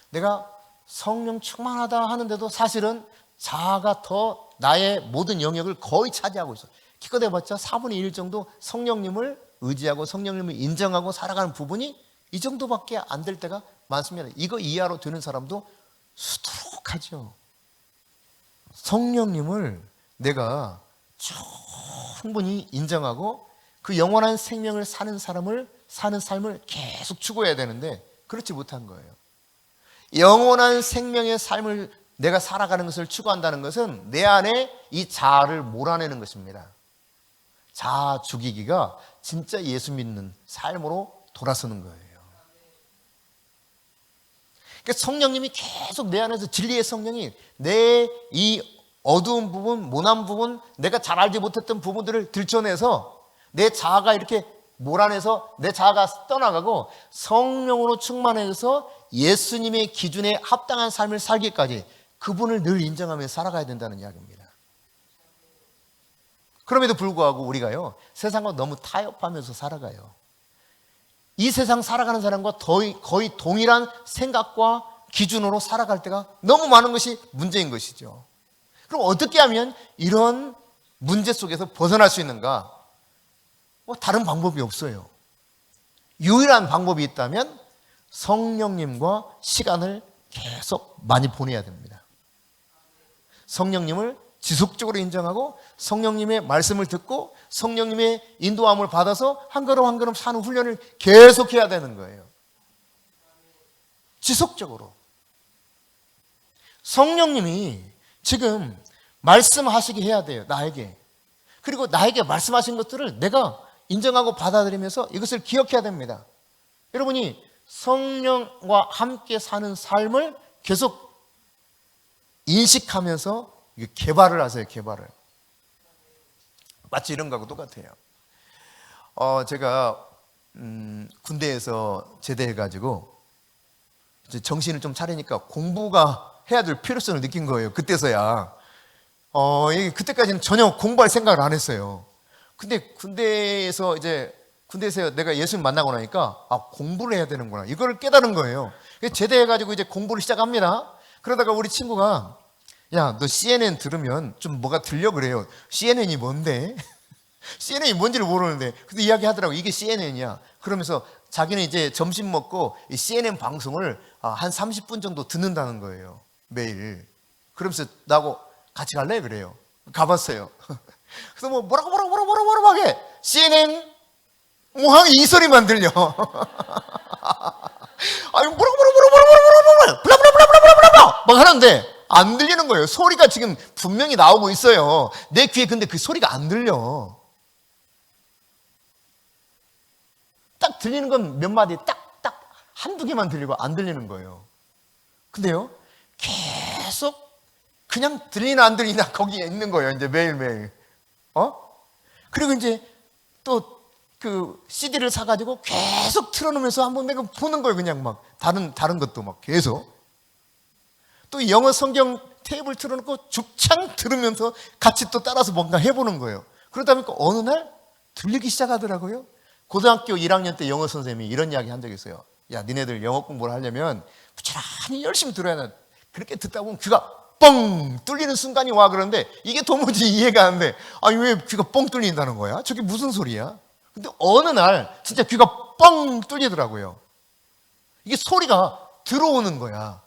내가 성령 충만하다 하는데도 사실은 자아가 더 나의 모든 영역을 거의 차지하고 있어. 기껏 해봤자 4분의 1 정도 성령님을 의지하고 성령님을 인정하고 살아가는 부분이 이 정도밖에 안 될 때가 많습니다. 이거 이하로 되는 사람도 수두룩하죠. 성령님을 내가 충분히 인정하고 그 영원한 생명을 사는 삶을 계속 추구해야 되는데 그렇지 못한 거예요. 영원한 생명의 삶을 내가 살아가는 것을 추구한다는 것은 내 안에 이 자아를 몰아내는 것입니다. 자아 죽이기가 진짜 예수 믿는 삶으로 돌아서는 거예요. 그러니까 성령님이 계속 내 안에서, 진리의 성령이 내 이 어두운 부분, 모난 부분, 내가 잘 알지 못했던 부분들을 들춰내서 내 자아가 이렇게 몰아내서 내 자아가 떠나가고 성령으로 충만해져서 예수님의 기준에 합당한 삶을 살기까지 그분을 늘 인정하며 살아가야 된다는 이야기입니다. 그럼에도 불구하고 우리가요, 세상과 너무 타협하면서 살아가요. 이 세상 살아가는 사람과 거의 동일한 생각과 기준으로 살아갈 때가 너무 많은 것이 문제인 것이죠. 그럼 어떻게 하면 이런 문제 속에서 벗어날 수 있는가? 다른 방법이 없어요. 유일한 방법이 있다면 성령님과 시간을 계속 많이 보내야 됩니다. 성령님을 지속적으로 인정하고 성령님의 말씀을 듣고 성령님의 인도함을 받아서 한 걸음 한 걸음 사는 훈련을 계속해야 되는 거예요. 지속적으로. 성령님이 지금 말씀하시게 해야 돼요. 나에게. 그리고 나에게 말씀하신 것들을 내가 인정하고 받아들이면서 이것을 기억해야 됩니다. 여러분이 성령과 함께 사는 삶을 계속 인식하면서 개발을 하세요. 개발을. 마치 이런 거하고 똑같아요. 제가 군대에서 제대해가지고 이제 정신을 좀 차리니까 공부가 해야 될 필요성을 느낀 거예요. 그때서야. 그때까지는 전혀 공부할 생각을 안 했어요. 근데 군대에서 내가 예수님 만나고 나니까 공부를 해야 되는구나. 이걸 깨달은 거예요. 제대해가지고 이제 공부를 시작합니다. 그러다가 우리 친구가, 야, 너 CNN 들으면 좀 뭐가 들려 그래요. CNN이 뭔데? CNN이 뭔지를 모르는데. 근데 이야기 하더라고. 이게 CNN이야. 그러면서 자기는 이제 점심 먹고 이 CNN 방송을 한 30분 정도 듣는다는 거예요. 매일. 그러면서 나하고 같이 갈래? 그래요. 가봤어요. 그래서 뭐 뭐라고 하게 CNN 뭐 하게 이 소리만 들려. 아니 블라블라블라블라블라블라블라 막 하는데 안 들리는 거예요. 소리가 지금 분명히 나오고 있어요. 내 귀에 근데 그 소리가 안 들려. 딱 들리는 건 몇 마디 딱 한두 개만 들리고 안 들리는 거예요. 근데요 계속 그냥 들리나 안 들리나 거기에 있는 거예요. 이제 매일매일. 그리고 이제 또 그 CD를 사가지고 계속 틀어놓으면서 한번 내가 보는 거예요. 그냥 막 다른 것도 막 계속. 또 영어 성경 테이프를 틀어놓고 죽창 들으면서 같이 또 따라서 뭔가 해보는 거예요. 그러다 보니까 어느 날 들리기 시작하더라고요. 고등학교 1학년 때 영어 선생님이 이런 이야기 한 적이 있어요. 야, 니네들 영어 공부를 하려면 부지런히 열심히 들어야 돼. 그렇게 듣다 보면 귀가 뻥 뚫리는 순간이 와. 그런데 이게 도무지 이해가 안 돼. 아니 왜 귀가 뻥 뚫린다는 거야? 저게 무슨 소리야? 근데 어느 날 진짜 귀가 뻥 뚫리더라고요. 이게 소리가 들어오는 거야.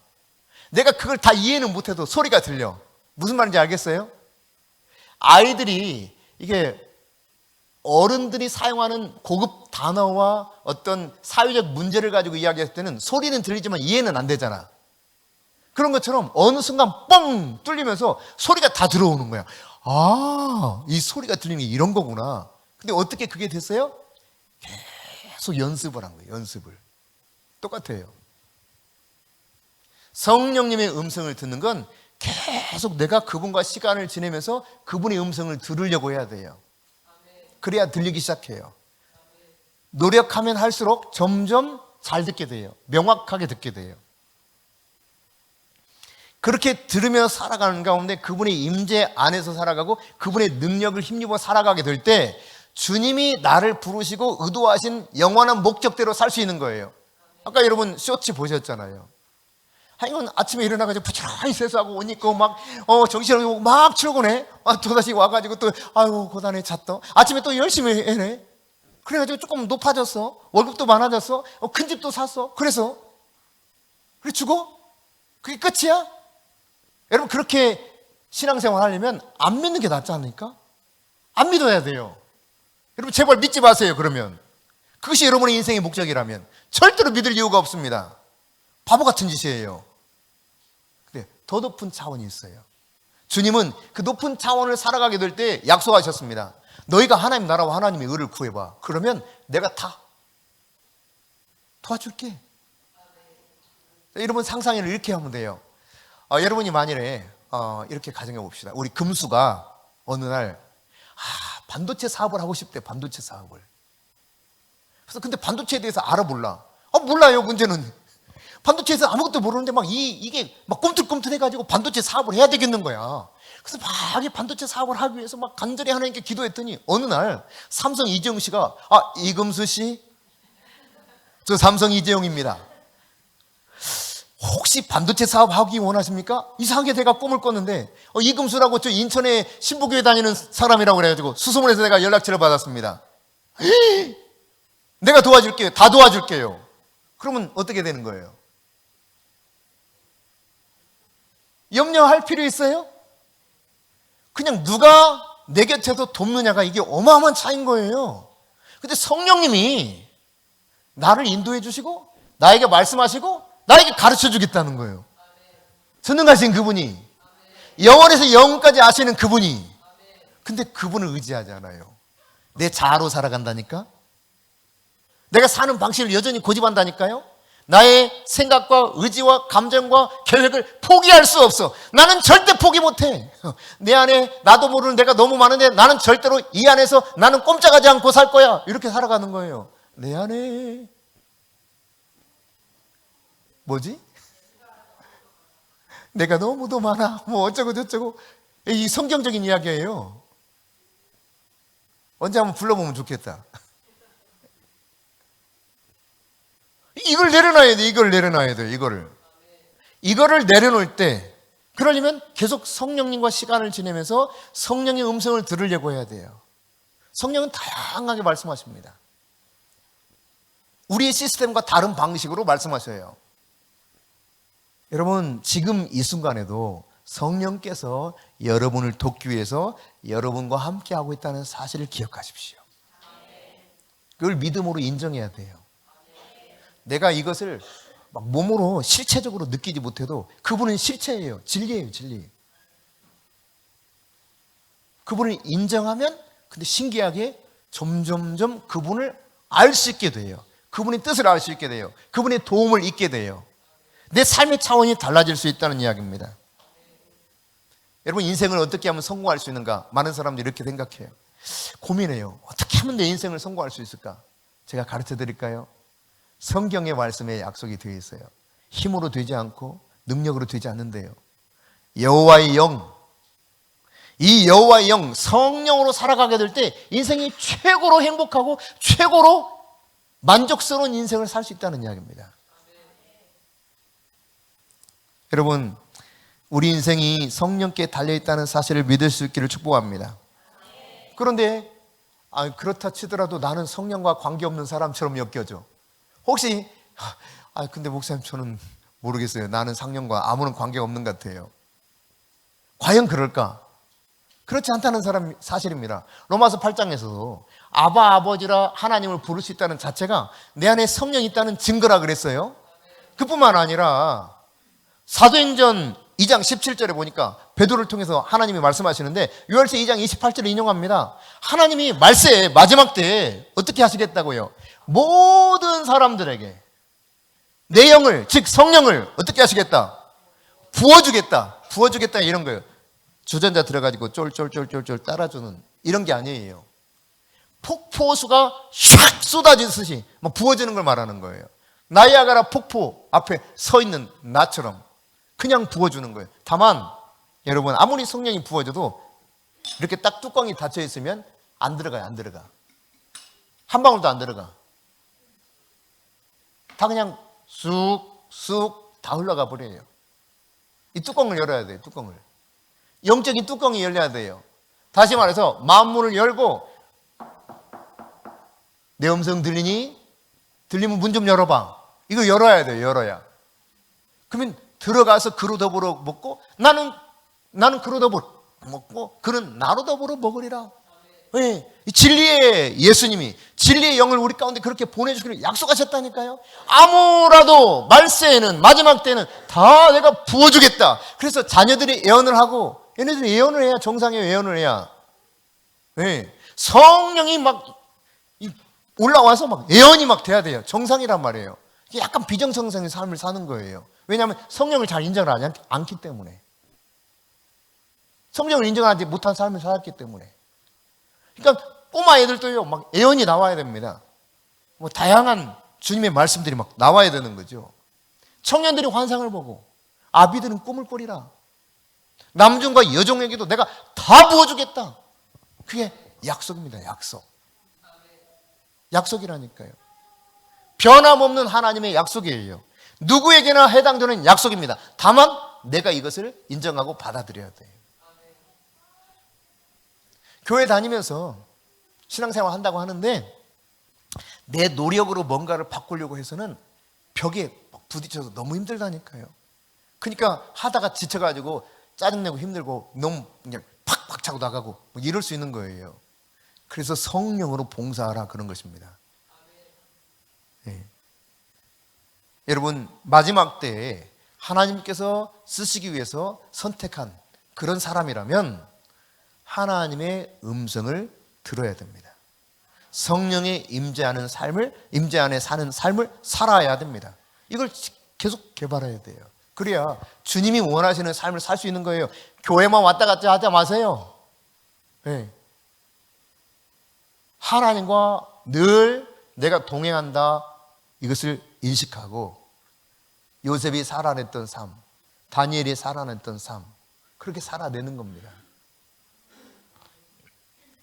내가 그걸 다 이해는 못해도 소리가 들려. 무슨 말인지 알겠어요? 아이들이 이게 어른들이 사용하는 고급 단어와 어떤 사회적 문제를 가지고 이야기할 때는 소리는 들리지만 이해는 안 되잖아. 그런 것처럼 어느 순간 뻥 뚫리면서 소리가 다 들어오는 거야. 아, 이 소리가 들리는 게 이런 거구나. 근데 어떻게 그게 됐어요? 계속 연습을 한 거예요. 연습을. 똑같아요. 성령님의 음성을 듣는 건 계속 내가 그분과 시간을 지내면서 그분의 음성을 들으려고 해야 돼요. 그래야 들리기 시작해요. 노력하면 할수록 점점 잘 듣게 돼요. 명확하게 듣게 돼요. 그렇게 들으며 살아가는 가운데 그분의 임재 안에서 살아가고 그분의 능력을 힘입어 살아가게 될 때 주님이 나를 부르시고 의도하신 영원한 목적대로 살 수 있는 거예요. 아까 여러분 쇼츠 보셨잖아요. 이건 아침에 일어나가지고 부지런히 세수하고 옷 입고 막 정신없고 막 출근해. 또다시 와가지고 또 아이고 고단해 잤다. 아침에 또 열심히 해내. 그래가지고 조금 높아졌어. 월급도 많아졌어. 큰 집도 샀어. 그래서 그래 죽어? 그게 끝이야? 여러분 그렇게 신앙생활 하려면 안 믿는 게 낫지 않습니까? 안 믿어야 돼요. 여러분 제발 믿지 마세요. 그러면 그것이 여러분의 인생의 목적이라면 절대로 믿을 이유가 없습니다. 바보 같은 짓이에요. 근데 더 높은 차원이 있어요. 주님은 그 높은 차원을 살아가게 될 때 약속하셨습니다. 너희가 하나님 나라와 하나님의 의를 구해봐. 그러면 내가 다 도와줄게. 여러분 상상을 이렇게 하면 돼요. 여러분이 만일에 이렇게 가정해 봅시다. 우리 금수가 어느 날 반도체 사업을 하고 싶대. 반도체 사업을. 그래서 근데 반도체에 대해서 알아볼라. 몰라요. 문제는 반도체에서 아무것도 모르는데 이게 막 꿈틀꿈틀해가지고 반도체 사업을 해야 되겠는 거야. 그래서 막 이 반도체 사업을 하기 위해서 막 간절히 하나님께 기도했더니 어느 날 삼성 이재용 씨가 이금수 씨, 저 삼성 이재용입니다. 혹시 반도체 사업 하기 원하십니까? 이상하게 내가 꿈을 꿨는데 이금수라고 저 인천에 신부교회 다니는 사람이라고 그래가지고 수소문해서 내가 연락처를 받았습니다. 내가 도와줄게요. 다 도와줄게요. 그러면 어떻게 되는 거예요? 염려할 필요 있어요? 그냥 누가 내 곁에서 돕느냐가 이게 어마어마한 차이인 거예요. 근데 성령님이 나를 인도해 주시고 나에게 말씀하시고 나에게 가르쳐 주겠다는 거예요. 전능하신 그분이, 영원에서 영원까지 아시는 그분이. 근데 그분을 의지하지 않아요. 내 자아로 살아간다니까? 내가 사는 방식을 여전히 고집한다니까요? 나의 생각과 의지와 감정과 계획을 포기할 수 없어. 나는 절대 포기 못해. 내 안에 나도 모르는 내가 너무 많은데 나는 절대로 이 안에서 나는 꼼짝하지 않고 살 거야. 이렇게 살아가는 거예요. 내 안에 뭐지? 내가 너무도 많아. 뭐 어쩌고 저쩌고. 이 성경적인 이야기예요. 언제 한번 불러보면 좋겠다. 이걸 내려놔야 돼. 이걸 내려놔야 돼. 이거를 내려놓을 때 그러려면 계속 성령님과 시간을 지내면서 성령의 음성을 들으려고 해야 돼요. 성령은 다양하게 말씀하십니다. 우리의 시스템과 다른 방식으로 말씀하셔요. 여러분, 지금 이 순간에도 성령께서 여러분을 돕기 위해서 여러분과 함께하고 있다는 사실을 기억하십시오. 그걸 믿음으로 인정해야 돼요. 내가 이것을 막 몸으로 실체적으로 느끼지 못해도 그분은 실체예요. 진리예요, 진리. 그분을 인정하면 근데 신기하게 점점점 그분을 알 수 있게 돼요. 그분의 뜻을 알 수 있게 돼요. 그분의 도움을 잊게 돼요. 내 삶의 차원이 달라질 수 있다는 이야기입니다. 여러분, 인생을 어떻게 하면 성공할 수 있는가? 많은 사람들이 이렇게 생각해요. 고민해요. 어떻게 하면 내 인생을 성공할 수 있을까? 제가 가르쳐 드릴까요? 성경의 말씀에 약속이 되어 있어요. 힘으로 되지 않고 능력으로 되지 않는데요. 여호와의 영, 이 여호와의 영, 성령으로 살아가게 될 때 인생이 최고로 행복하고 최고로 만족스러운 인생을 살 수 있다는 이야기입니다. 여러분, 우리 인생이 성령께 달려있다는 사실을 믿을 수 있기를 축복합니다. 그런데 그렇다 치더라도 나는 성령과 관계없는 사람처럼 엮여져. 혹시 근데 목사님 저는 모르겠어요. 나는 성령과 아무런 관계가 없는 것 같아요. 과연 그럴까? 그렇지 않다는 사실입니다. 로마서 8장에서도 아바 아버지라 하나님을 부를 수 있다는 자체가 내 안에 성령이 있다는 증거라 그랬어요. 그뿐만 아니라 사도행전 2장 17절에 보니까 베드로를 통해서 하나님이 말씀하시는데 요한일서 2장 28절을 인용합니다. 하나님이 말세 마지막 때에 어떻게 하시겠다고요? 모든 사람들에게 내 영을, 즉 성령을 어떻게 하시겠다? 부어주겠다 이런 거예요. 주전자 들어가지고 쫄쫄쫄쫄쫄 따라주는 이런 게 아니에요. 폭포수가 샥 쏟아지듯이 부어지는 걸 말하는 거예요. 나이아가라 폭포 앞에 서 있는 나처럼 그냥 부어주는 거예요. 다만 여러분, 아무리 성령이 부어져도 이렇게 딱 뚜껑이 닫혀 있으면 안 들어가요. 안 들어가. 한 방울도 안 들어가. 다 그냥 쑥쑥 다 흘러가 버려요. 이 뚜껑을 열어야 돼요. 뚜껑을. 영적인 뚜껑이 열려야 돼요. 다시 말해서 마음문을 열고 내 음성 들리니? 들리면 문 좀 열어봐. 이거 열어야 돼요. 열어야. 그러면 들어가서 그로 더불어 먹고 나는 그로 더불어 먹고 그는 나로 더불어 먹으리라. 네. 진리의 예수님이 진리의 영을 우리 가운데 그렇게 보내주기를 약속하셨다니까요. 아무라도 말세에는 마지막 때는 다 내가 부어주겠다. 그래서 자녀들이 예언을 하고 얘네들이 예언을 해야 정상의 예언을 해야 네. 성령이 막 올라와서 막 예언이 막 돼야 돼요. 정상이란 말이에요. 약간 비정상적인 삶을 사는 거예요. 왜냐하면 성령을 잘 인정을 하지 않기 때문에. 성령을 인정하지 못한 삶을 살았기 때문에. 그러니까 꼬마 애들도요, 막 예언이 나와야 됩니다. 다양한 주님의 말씀들이 막 나와야 되는 거죠. 청년들이 환상을 보고 아비들은 꿈을 꾸리라. 남종과 여종에게도 내가 다 부어주겠다. 그게 약속입니다. 약속. 약속이라니까요. 변함없는 하나님의 약속이에요. 누구에게나 해당되는 약속입니다. 다만 내가 이것을 인정하고 받아들여야 돼요. 교회 다니면서 신앙생활 한다고 하는데 내 노력으로 뭔가를 바꾸려고 해서는 벽에 부딪혀서 너무 힘들다니까요. 그러니까 하다가 지쳐가지고 짜증내고 힘들고 너무 그냥 팍팍 차고 나가고 이럴 수 있는 거예요. 그래서 성령으로 봉사하라 그런 것입니다. 네. 여러분, 마지막 때에 하나님께서 쓰시기 위해서 선택한 그런 사람이라면 하나님의 음성을 들어야 됩니다. 성령의 임재 안에 사는 삶을 살아야 됩니다. 이걸 계속 개발해야 돼요. 그래야 주님이 원하시는 삶을 살 수 있는 거예요. 교회만 왔다 갔다 하지 마세요. 네. 하나님과 늘 내가 동행한다, 이것을 인식하고 요셉이 살아냈던 삶, 다니엘이 살아냈던 삶, 그렇게 살아내는 겁니다.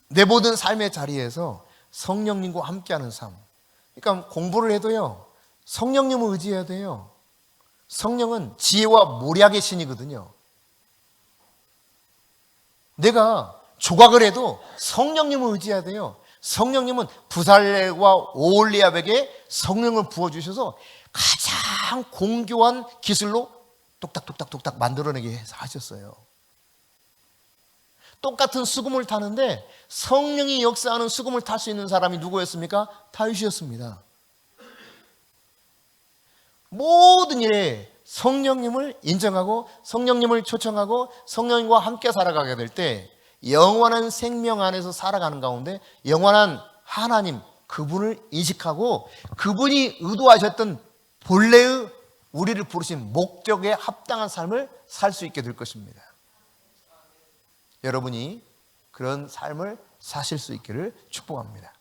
내 모든 삶의 자리에서 성령님과 함께하는 삶. 그러니까 공부를 해도요, 성령님을 의지해야 돼요. 성령은 지혜와 모략의 신이거든요. 내가 조각을 해도 성령님을 의지해야 돼요. 성령님은 부살레와 오홀리압에게 성령을 부어주셔서 가장 공교한 기술로 똑딱똑딱똑딱 만들어내게 하셨어요. 똑같은 수금을 타는데 성령이 역사하는 수금을 탈 수 있는 사람이 누구였습니까? 다윗이었습니다. 모든 일에 성령님을 인정하고 성령님을 초청하고 성령님과 함께 살아가게 될 때 영원한 생명 안에서 살아가는 가운데 영원한 하나님 그분을 인식하고 그분이 의도하셨던 본래의 우리를 부르신 목적에 합당한 삶을 살 수 있게 될 것입니다. 여러분이 그런 삶을 사실 수 있기를 축복합니다.